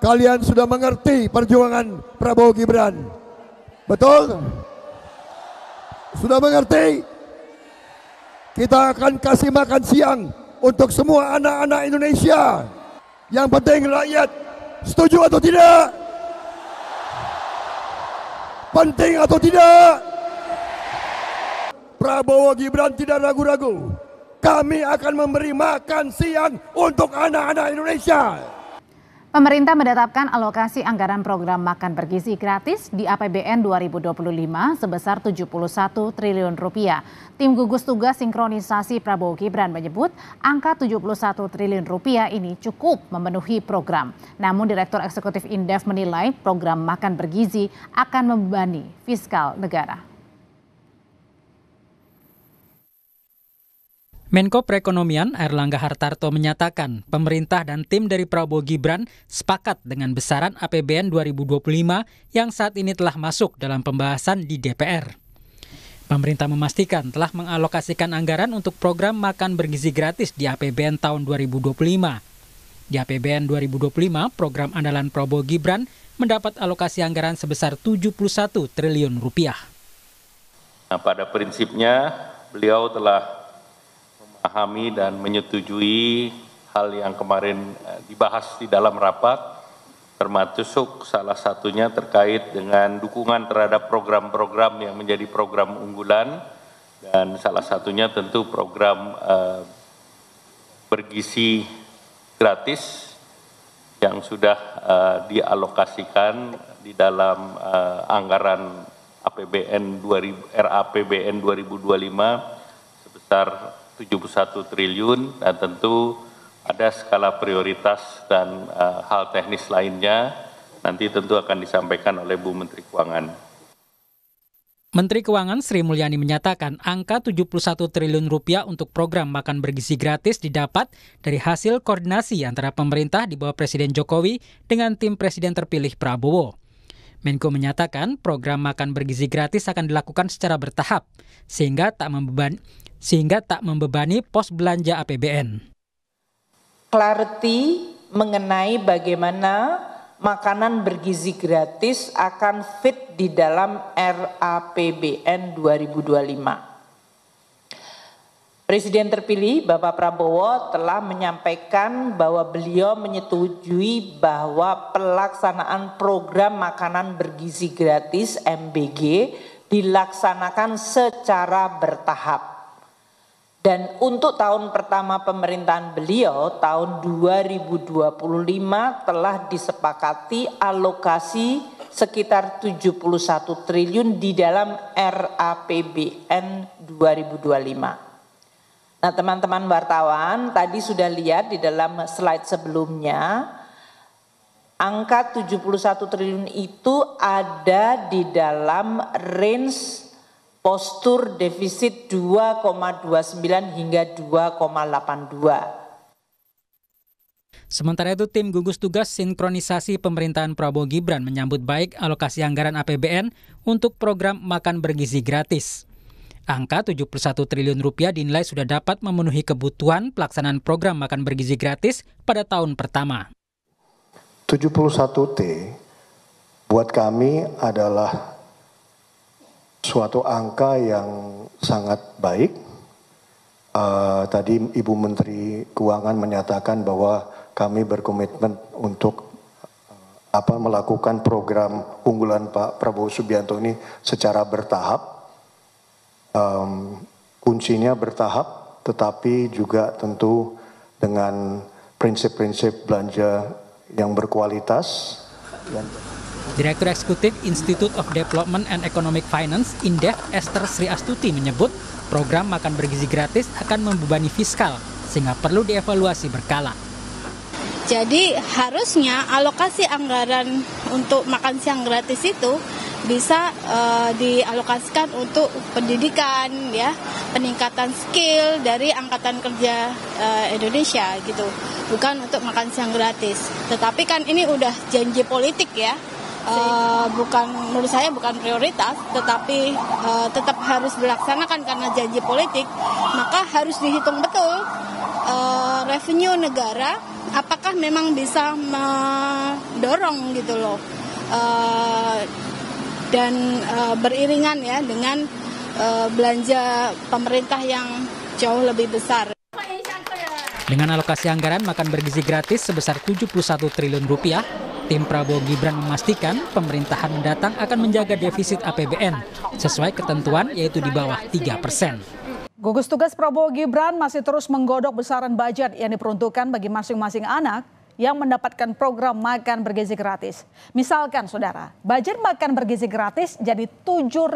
Kalian sudah mengerti perjuangan Prabowo Gibran, betul? Sudah mengerti? Kita akan kasih makan siang untuk semua anak-anak Indonesia. Yang penting rakyat setuju atau tidak? Penting atau tidak? Prabowo Gibran tidak ragu-ragu. Kami akan memberi makan siang untuk anak-anak Indonesia. Pemerintah menetapkan alokasi anggaran program makan bergizi gratis di APBN 2025 sebesar 71 triliun rupiah. Tim gugus tugas sinkronisasi Prabowo Gibran menyebut angka 71 triliun rupiah ini cukup memenuhi program. Namun Direktur Eksekutif Indef menilai program makan bergizi akan membebani fiskal negara. Menko Perekonomian Airlangga Hartarto menyatakan pemerintah dan tim dari Prabowo Gibran sepakat dengan besaran APBN 2025 yang saat ini telah masuk dalam pembahasan di DPR. Pemerintah memastikan telah mengalokasikan anggaran untuk program makan bergizi gratis di APBN tahun 2025. Di APBN 2025, program andalan Prabowo Gibran mendapat alokasi anggaran sebesar 71 triliun rupiah. Nah, pada prinsipnya beliau telah memahami dan menyetujui hal yang kemarin dibahas di dalam rapat, termasuk salah satunya terkait dengan dukungan terhadap program-program yang menjadi program unggulan, dan salah satunya tentu program bergizi gratis yang sudah dialokasikan di dalam anggaran RAPBN 2025 sebesar 71 triliun, dan tentu ada skala prioritas dan hal teknis lainnya nanti tentu akan disampaikan oleh Bu Menteri Keuangan. Menteri Keuangan Sri Mulyani menyatakan angka 71 triliun rupiah untuk program makan bergizi gratis didapat dari hasil koordinasi antara pemerintah di bawah Presiden Jokowi dengan tim Presiden terpilih Prabowo. Menko menyatakan program makan bergizi gratis akan dilakukan secara bertahap sehingga tak membebani pos belanja APBN. Clarity mengenai bagaimana makanan bergizi gratis akan fit di dalam RAPBN 2025. Presiden terpilih Bapak Prabowo telah menyampaikan bahwa beliau menyetujui bahwa pelaksanaan program makanan bergizi gratis MBG dilaksanakan secara bertahap. Dan untuk tahun pertama pemerintahan beliau, tahun 2025 telah disepakati alokasi sekitar 71 triliun di dalam RAPBN 2025. Nah, teman-teman wartawan tadi sudah lihat di dalam slide sebelumnya, angka 71 triliun itu ada di dalam range postur defisit 2,29 hingga 2,82. Sementara itu, tim gugus tugas sinkronisasi pemerintahan Prabowo Gibran menyambut baik alokasi anggaran APBN untuk program makan bergizi gratis. Angka 71 triliun rupiah dinilai sudah dapat memenuhi kebutuhan pelaksanaan program makan bergizi gratis pada tahun pertama. 71T buat kami adalah suatu angka yang sangat baik. Tadi Ibu Menteri Keuangan menyatakan bahwa kami berkomitmen untuk melakukan program unggulan Pak Prabowo Subianto ini secara bertahap. Kuncinya bertahap, tetapi juga tentu dengan prinsip-prinsip belanja yang berkualitas. Direktur Eksekutif Institute of Development and Economic Finance, Indef, Esther Sri Astuti menyebut program makan bergizi gratis akan membebani fiskal sehingga perlu dievaluasi berkala. Jadi harusnya alokasi anggaran untuk makan siang gratis itu bisa dialokasikan untuk pendidikan, ya, peningkatan skill dari angkatan kerja Indonesia gitu, bukan untuk makan siang gratis. Tetapi kan ini udah janji politik ya. Bukan, menurut saya bukan prioritas, tetapi tetap harus dilaksanakan karena janji politik, maka harus dihitung betul revenue negara apakah memang bisa mendorong gitu loh, dan beriringan ya dengan belanja pemerintah yang jauh lebih besar. Dengan alokasi anggaran makan bergizi gratis sebesar 71 triliun rupiah, tim Prabowo Gibran memastikan pemerintahan mendatang akan menjaga defisit APBN sesuai ketentuan yaitu di bawah 3%. Gugus tugas Prabowo Gibran masih terus menggodok besaran budget yang diperuntukkan bagi masing-masing anak yang mendapatkan program makan bergizi gratis. Misalkan saudara, budget makan bergizi gratis jadi 7.500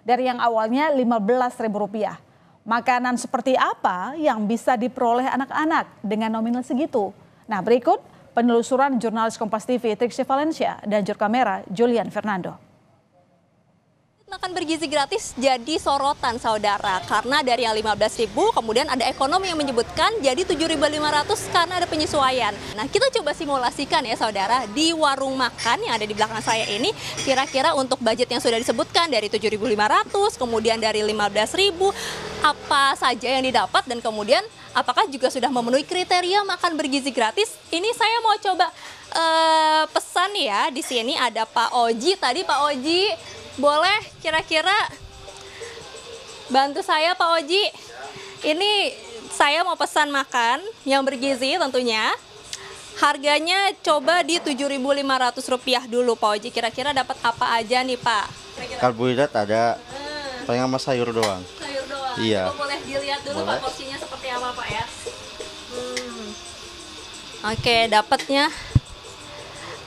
dari yang awalnya Rp15.000. Makanan seperti apa yang bisa diperoleh anak-anak dengan nominal segitu? Nah, berikut penelusuran jurnalis Kompas TV Triksi Valencia dan juru kamera Julian Fernando. Makan bergizi gratis jadi sorotan saudara, karena dari yang 15.000 kemudian ada ekonom yang menyebutkan jadi 7.500 karena ada penyesuaian. Nah, kita coba simulasikan ya saudara, di warung makan yang ada di belakang saya ini kira-kira untuk budget yang sudah disebutkan dari 7.500 kemudian dari 15.000 apa saja yang didapat dan kemudian apakah juga sudah memenuhi kriteria makan bergizi gratis. Ini saya mau coba pesan ya. Di sini ada Pak Oji. Tadi Pak Oji, boleh kira-kira bantu saya Pak Oji. Ini saya mau pesan makan yang bergizi tentunya. Harganya coba di Rp7.500 dulu Pak Oji. Kira-kira dapat apa aja nih Pak? Karbohidrat ada, paling sama sayur doang. Sayur doang. Iya. Coba boleh dilihat dulu boleh. Pak porsinya seperti apa Pak ya. Oke, dapatnya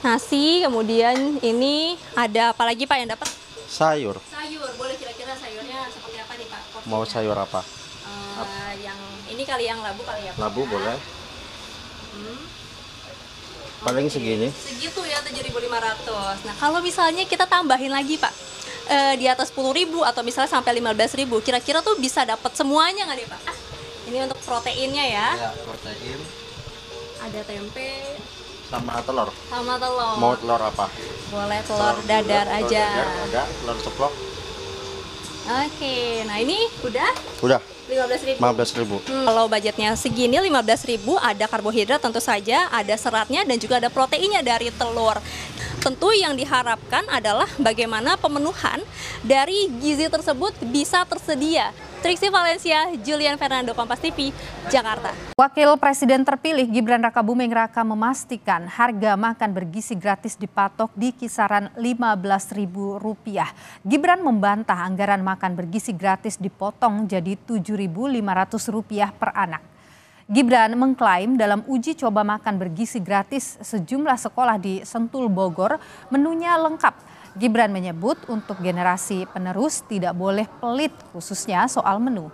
nasi, kemudian ini ada apa lagi Pak yang dapat? Sayur. Sayur, boleh kira-kira sayurnya seperti apa nih Pak? Porsinya? Mau sayur apa? Yang ini kali, yang labu kali ya Pak? Labu boleh. Paling segini. Segitu ya 7.500. Nah, kalau misalnya kita tambahin lagi Pak, di atas 10.000 atau misalnya sampai 15.000, kira-kira tuh bisa dapat semuanya nggak nih Pak? Ini untuk proteinnya ya? Ya, protein. Ada tempe. Sama telur. Sama telur. Mau telur apa? Boleh telur dadar aja. Telur dadar, ada telur ceplok. Oke, nah ini udah? Udah. 15.000. 15.000. Kalau budgetnya segini 15.000, ada karbohidrat tentu saja, ada seratnya dan juga ada proteinnya dari telur. Tentu yang diharapkan adalah bagaimana pemenuhan dari gizi tersebut bisa tersedia. Triksi Valencia, Julian Fernando, Kompas TV, Jakarta. Wakil Presiden terpilih Gibran Rakabuming Raka memastikan harga makan bergizi gratis dipatok di kisaran Rp15.000. Gibran membantah anggaran makan bergizi gratis dipotong jadi Rp7.500 per anak. Gibran mengklaim dalam uji coba makan bergizi gratis sejumlah sekolah di Sentul Bogor menunya lengkap. Gibran menyebut untuk generasi penerus tidak boleh pelit khususnya soal menu.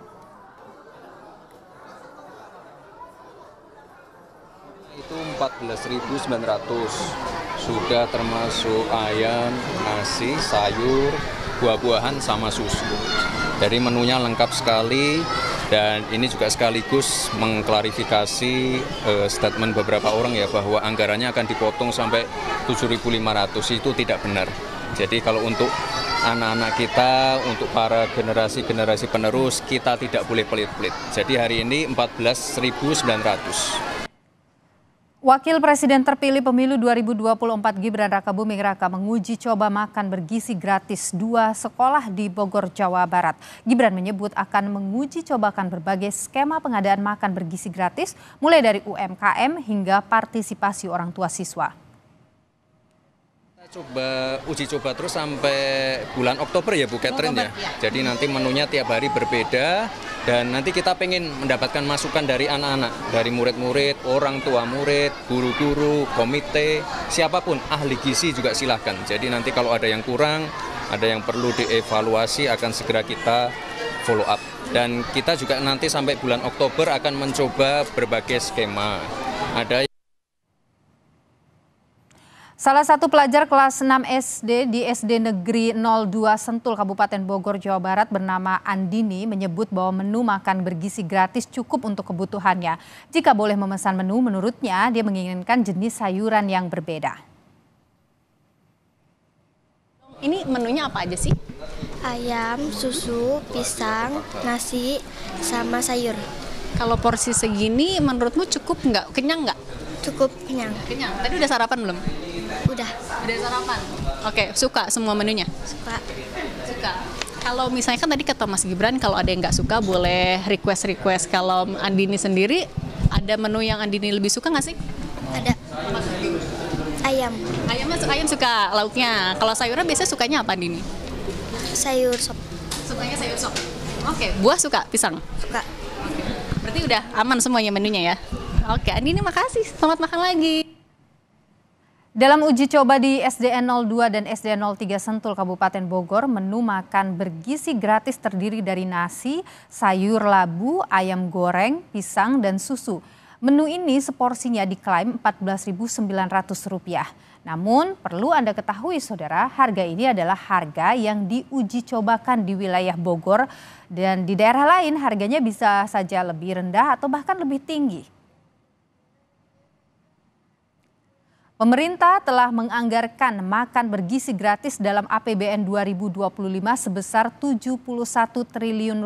Itu 14.900, sudah termasuk ayam, nasi, sayur, buah-buahan sama susu. Jadi menunya lengkap sekali dan ini juga sekaligus mengklarifikasi statement beberapa orang ya bahwa anggarannya akan dipotong sampai 7.500, itu tidak benar. Jadi kalau untuk anak-anak kita, untuk para generasi-generasi penerus, kita tidak boleh pelit-pelit. Jadi hari ini 14.900. Wakil Presiden terpilih pemilu 2024 Gibran Rakabuming Raka menguji coba makan bergizi gratis 2 sekolah di Bogor, Jawa Barat. Gibran menyebut akan menguji cobakan berbagai skema pengadaan makan bergizi gratis mulai dari UMKM hingga partisipasi orang tua siswa. Coba uji coba terus sampai bulan Oktober ya Bu Catherine ya. Jadi nanti menunya tiap hari berbeda dan nanti kita pengen mendapatkan masukan dari anak-anak, dari murid-murid, orang tua murid, guru-guru, komite, siapapun ahli gizi juga silahkan. Jadi nanti kalau ada yang kurang, ada yang perlu dievaluasi akan segera kita follow up. Dan kita juga nanti sampai bulan Oktober akan mencoba berbagai skema. Ada Salah satu pelajar kelas 6 SD di SD Negeri 02 Sentul, Kabupaten Bogor, Jawa Barat bernama Andini menyebut bahwa menu makan bergizi gratis cukup untuk kebutuhannya. Jika boleh memesan menu, menurutnya dia menginginkan jenis sayuran yang berbeda. Ini menunya apa aja sih? Ayam, susu, pisang, nasi, sama sayur. Kalau porsi segini menurutmu cukup nggak? Kenyang nggak? Cukup kenyang. Kenyang. Tadi udah sarapan belum? Udah. Udah sarapan. Oke, suka semua menunya? Suka. Suka. Kalau misalnya kan tadi kata Mas Gibran kalau ada yang nggak suka boleh request. Kalau Andini sendiri ada menu yang Andini lebih suka nggak sih? Ada. Ayam. Ayam suka lauknya. Kalau sayurnya biasanya sukanya apa Andini? Sayur sop. Sukanya sayur sop. Oke, buah suka pisang? Suka. Berarti udah aman semuanya menunya ya? Oke, Andini makasih. Selamat makan lagi. Dalam uji coba di SDN 02 dan SDN 03 Sentul Kabupaten Bogor, menu makan bergizi gratis terdiri dari nasi, sayur labu, ayam goreng, pisang, dan susu. Menu ini seporsinya diklaim Rp14.900. Namun perlu Anda ketahui saudara, harga ini adalah harga yang diuji cobakan di wilayah Bogor dan di daerah lain harganya bisa saja lebih rendah atau bahkan lebih tinggi. Pemerintah telah menganggarkan makan bergizi gratis dalam APBN 2025 sebesar Rp71 triliun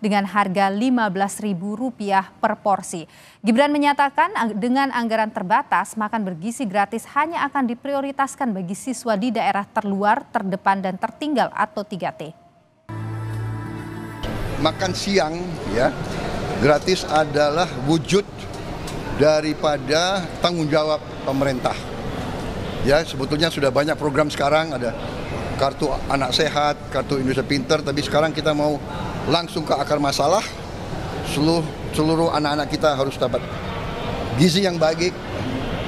dengan harga Rp15.000 per porsi. Gibran menyatakan dengan anggaran terbatas, makan bergizi gratis hanya akan diprioritaskan bagi siswa di daerah terluar, terdepan, dan tertinggal atau 3T. Makan siang ya gratis adalah wujud daripada tanggung jawab pemerintah. Ya, sebetulnya sudah banyak program sekarang, ada kartu anak sehat, kartu Indonesia Pintar, tapi sekarang kita mau langsung ke akar masalah. Seluruh anak-anak kita harus dapat gizi yang baik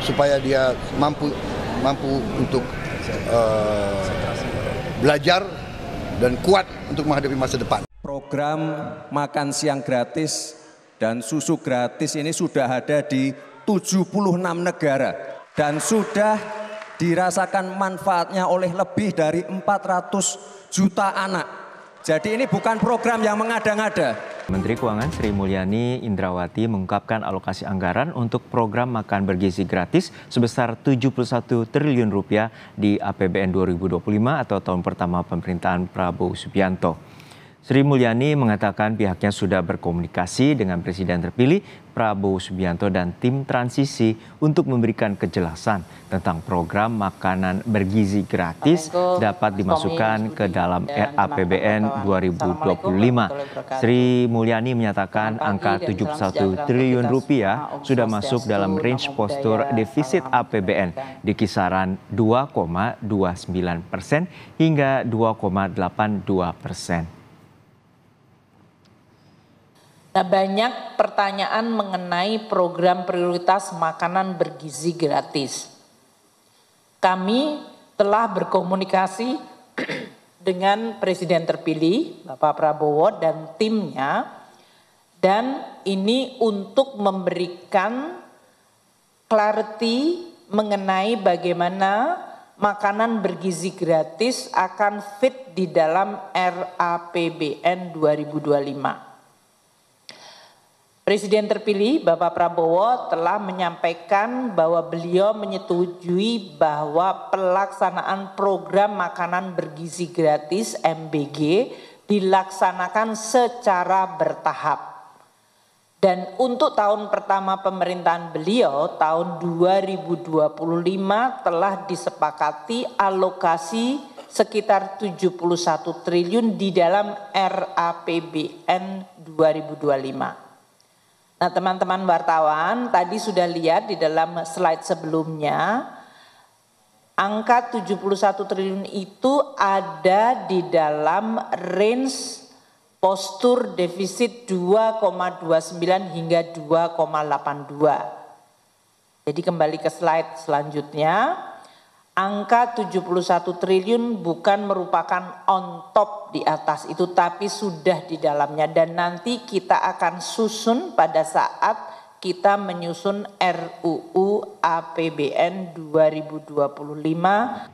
supaya dia mampu untuk belajar dan kuat untuk menghadapi masa depan. Program makan siang gratis dan susu gratis ini sudah ada di 76 negara dan sudah dirasakan manfaatnya oleh lebih dari 400 juta anak. Jadi ini bukan program yang mengada-ngada. Menteri Keuangan Sri Mulyani Indrawati mengungkapkan alokasi anggaran untuk program makan bergizi gratis sebesar Rp71 triliun di APBN 2025 atau tahun pertama pemerintahan Prabowo Subianto. Sri Mulyani mengatakan pihaknya sudah berkomunikasi dengan Presiden terpilih Prabowo Subianto dan tim transisi untuk memberikan kejelasan tentang program makanan bergizi gratis dapat dimasukkan ke dalam APBN 2025. Sri Mulyani menyatakan angka Rp71 triliun sudah masuk dalam range postur defisit APBN di kisaran 2,29% hingga 2,82%. Nah, banyak pertanyaan mengenai program prioritas makanan bergizi gratis. Kami telah berkomunikasi dengan Presiden terpilih Bapak Prabowo dan timnya, dan ini untuk memberikan clarity mengenai bagaimana makanan bergizi gratis akan fit di dalam RAPBN 2025. Presiden terpilih Bapak Prabowo telah menyampaikan bahwa beliau menyetujui bahwa pelaksanaan program makanan bergizi gratis MBG dilaksanakan secara bertahap. Dan untuk tahun pertama pemerintahan beliau, tahun 2025 telah disepakati alokasi sekitar 71 triliun di dalam RAPBN 2025. Nah, teman-teman wartawan tadi sudah lihat di dalam slide sebelumnya, angka 71 triliun itu ada di dalam range postur defisit 2,29 hingga 2,82. Jadi kembali ke slide selanjutnya. Angka 71 triliun bukan merupakan on top di atas itu, tapi sudah di dalamnya. Dan nanti kita akan susun pada saat kita menyusun RUU APBN 2025.